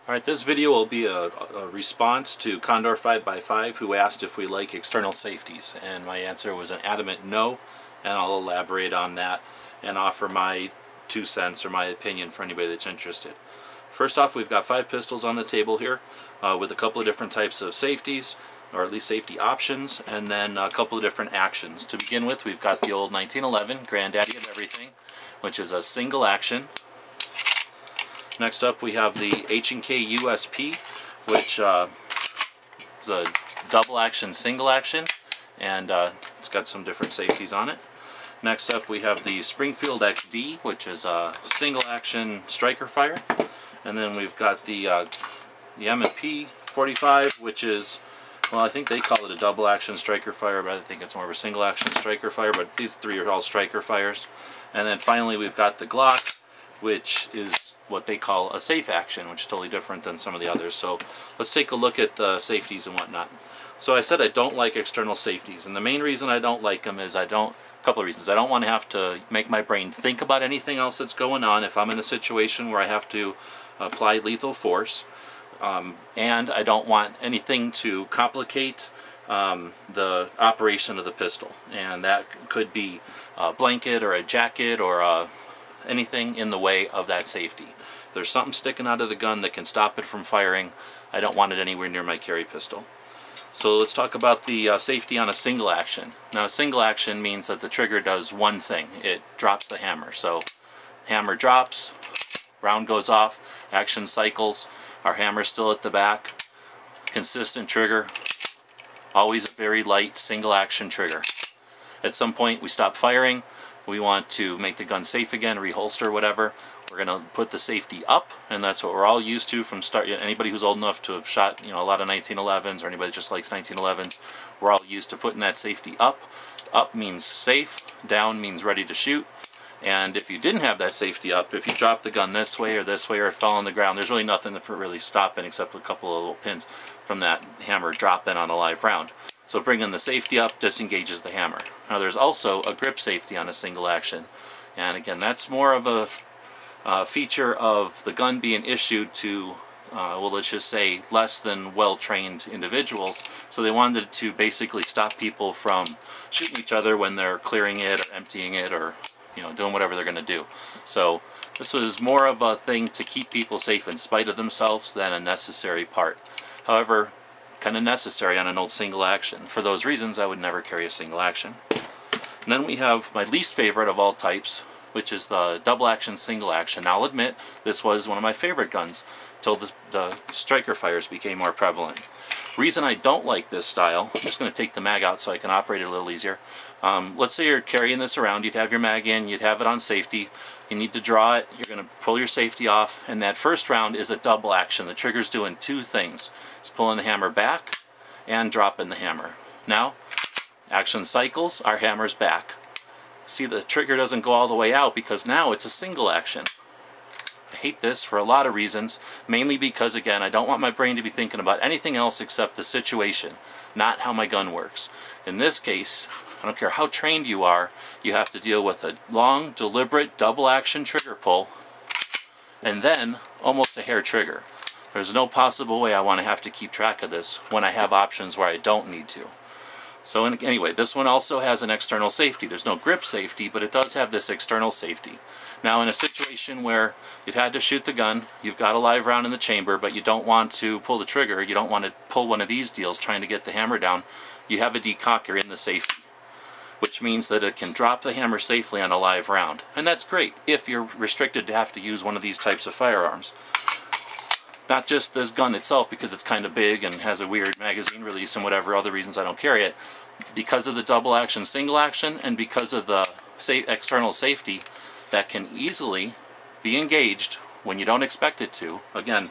Alright, this video will be a response to Condor 5x5 who asked if we like external safeties, and my answer was an adamant no, and I'll elaborate on that and offer my 2 cents or my opinion for anybody that's interested. First off, we've got 5 pistols on the table here with a couple of different types of safeties, or at least safety options, and then a couple of different actions. To begin with, we've got the old 1911 granddaddy of everything, which is a single action. Next up we have the H&K USP, which is a double action, single action, and it's got some different safeties on it. Next up we have the Springfield XD, which is a single action striker fire. And then we've got the M&P 45, which is, well, I think they call it a double action striker fire, but I think it's more of a single action striker fire, but these 3 are all striker fires. And then finally we've got the Glock, which is what they call a safe action, which is totally different than some of the others. So let's take a look at the safeties and whatnot. So I said I don't like external safeties, and the main reason I don't like them is a couple of reasons. I don't want to have to make my brain think about anything else that's going on if I'm in a situation where I have to apply lethal force, and I don't want anything to complicate the operation of the pistol, and that could be a blanket or a jacket or anything in the way of that safety. If there's something sticking out of the gun that can stop it from firing, I don't want it anywhere near my carry pistol. So let's talk about the safety on a single action. Now, a single action means that the trigger does one thing. It drops the hammer. So hammer drops, round goes off, action cycles, our hammer's still at the back, consistent trigger, always a very light single action trigger. At some point we stop firing, we want to make the gun safe again, reholster, whatever. We're going to put the safety up, and that's what we're all used to from start. Anybody who's old enough to have shot, a lot of 1911s, or anybody that just likes 1911s, we're all used to putting that safety up. Up means safe, down means ready to shoot. And if you didn't have that safety up, if you dropped the gun this way, or it fell on the ground, there's really nothing for really stopping except a couple of little pins from that hammer dropping on a live round. So bringing the safety up disengages the hammer. Now there's also a grip safety on a single action, and again that's more of a feature of the gun being issued to well, let's just say less than well-trained individuals, so they wanted to basically stop people from shooting each other when they're clearing it or emptying it or doing whatever they're going to do. So this was more of a thing to keep people safe in spite of themselves than a necessary part. However, kind of necessary on an old single action. For those reasons, I would never carry a single action. And then we have my least favorite of all types, which is the double action, single action. Now I'll admit, this was one of my favorite guns until the striker fires became more prevalent. Reason I don't like this style, I'm just going to take the mag out so I can operate it a little easier. Let's say you're carrying this around, you'd have your mag in, you'd have it on safety, you need to draw it, you're going to pull your safety off, and that first round is a double action. The trigger's doing 2 things. It's pulling the hammer back and dropping the hammer. Now, action cycles, our hammer's back. See, the trigger doesn't go all the way out because now it's a single action. I hate this for a lot of reasons, mainly because, again, I don't want my brain to be thinking about anything else except the situation, not how my gun works. In this case, I don't care how trained you are, you have to deal with a long, deliberate, double action trigger pull, and then almost a hair trigger. There's no possible way I want to have to keep track of this when I have options where I don't need to. So anyway, this one also has an external safety. There's no grip safety, but it does have this external safety. Now in a situation where you've had to shoot the gun, you've got a live round in the chamber, but you don't want to pull the trigger, you don't want to pull one of these deals trying to get the hammer down, you have a decocker in the safety, which means that it can drop the hammer safely on a live round. And that's great if you're restricted to have to use one of these types of firearms. Not just this gun itself, because it's kind of big and has a weird magazine release and whatever other reasons I don't carry it. Because of the double action, single action, and because of the external safety that can easily be engaged when you don't expect it to. Again,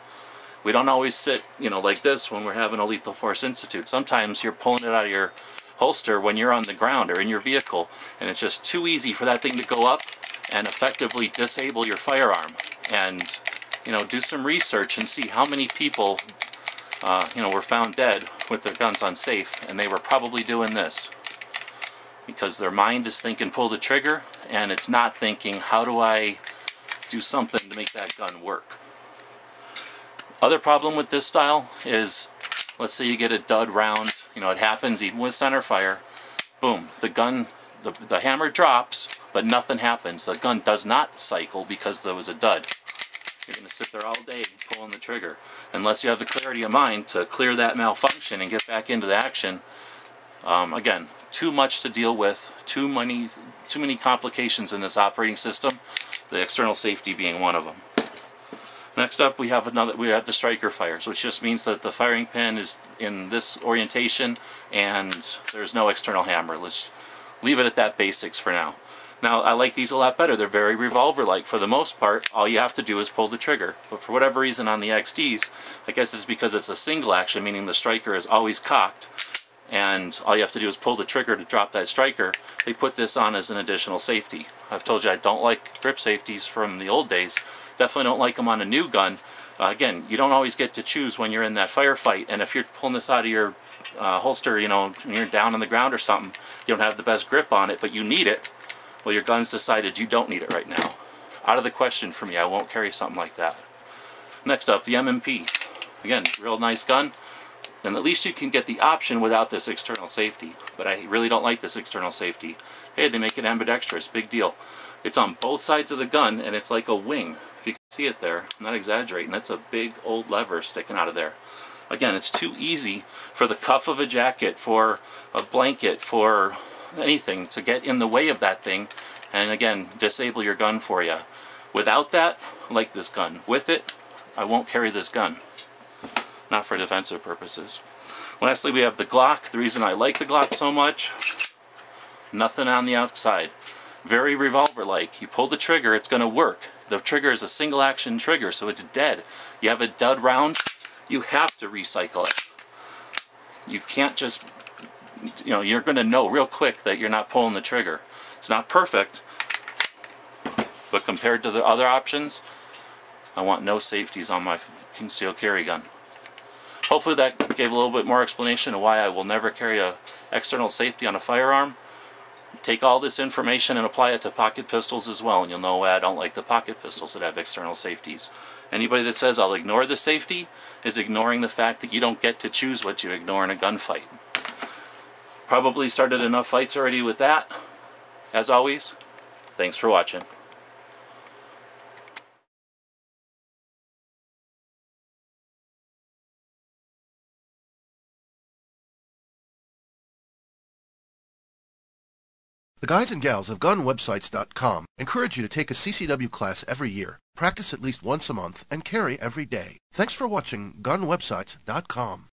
we don't always sit, like this when we're having a lethal force institute. Sometimes you're pulling it out of your holster when you're on the ground or in your vehicle, and it's just too easy for that thing to go up and effectively disable your firearm. And do some research and see how many people, were found dead with their guns unsafe, and they were probably doing this. Because their mind is thinking pull the trigger, and it's not thinking how do I do something to make that gun work. Other problem with this style is, let's say you get a dud round, you know, it happens even with center fire. Boom, the gun, the hammer drops, but nothing happens. The gun does not cycle because there was a dud. You're going to sit there all day pulling the trigger. Unless you have the clarity of mind to clear that malfunction and get back into the action. Again, too much to deal with, too many complications in this operating system, the external safety being one of them. Next up we have the striker fires, which just means that the firing pin is in this orientation and there's no external hammer. Let's leave it at that basics for now. Now, I like these a lot better. They're very revolver-like. For the most part, all you have to do is pull the trigger. But for whatever reason on the XDs, I guess it's because it's a single action, meaning the striker is always cocked, and all you have to do is pull the trigger to drop that striker. They put this on as an additional safety. I've told you I don't like grip safeties from the old days. Definitely don't like them on a new gun. Again, you don't always get to choose when you're in that firefight, and if you're pulling this out of your holster, you know, when you're down on the ground or something, you don't have the best grip on it, but you need it. Well, your gun's decided you don't need it right now. Out of the question for me. I won't carry something like that. Next up, the M&P. Again, real nice gun. And at least you can get the option without this external safety. But I really don't like this external safety. Hey, they make it ambidextrous. Big deal. It's on both sides of the gun, and it's like a wing. If you can see it there, I'm not exaggerating. That's a big old lever sticking out of there. Again, it's too easy for the cuff of a jacket, for a blanket, for anything to get in the way of that thing and again disable your gun for you. Without that, I like this gun. With it, I won't carry this gun. Not for defensive purposes. Lastly, we have the Glock. The reason I like the Glock so much, nothing on the outside. Very revolver-like. You pull the trigger, it's going to work. The trigger is a single action trigger, so it's dead. You have a dud round, you have to recycle it. You can't just, you know, you're going to know real quick that you're not pulling the trigger. It's not perfect, but compared to the other options, I want no safeties on my concealed carry gun. Hopefully that gave a little bit more explanation of why I will never carry an external safety on a firearm. Take all this information and apply it to pocket pistols as well, and you'll know why I don't like the pocket pistols that have external safeties. Anybody that says I'll ignore the safety is ignoring the fact that you don't get to choose what you ignore in a gunfight. Probably started enough fights already with that. As always, thanks for watching. The guys and gals of GunWebsites.com encourage you to take a CCW class every year, practice at least once a month, and carry every day. Thanks for watching GunWebsites.com.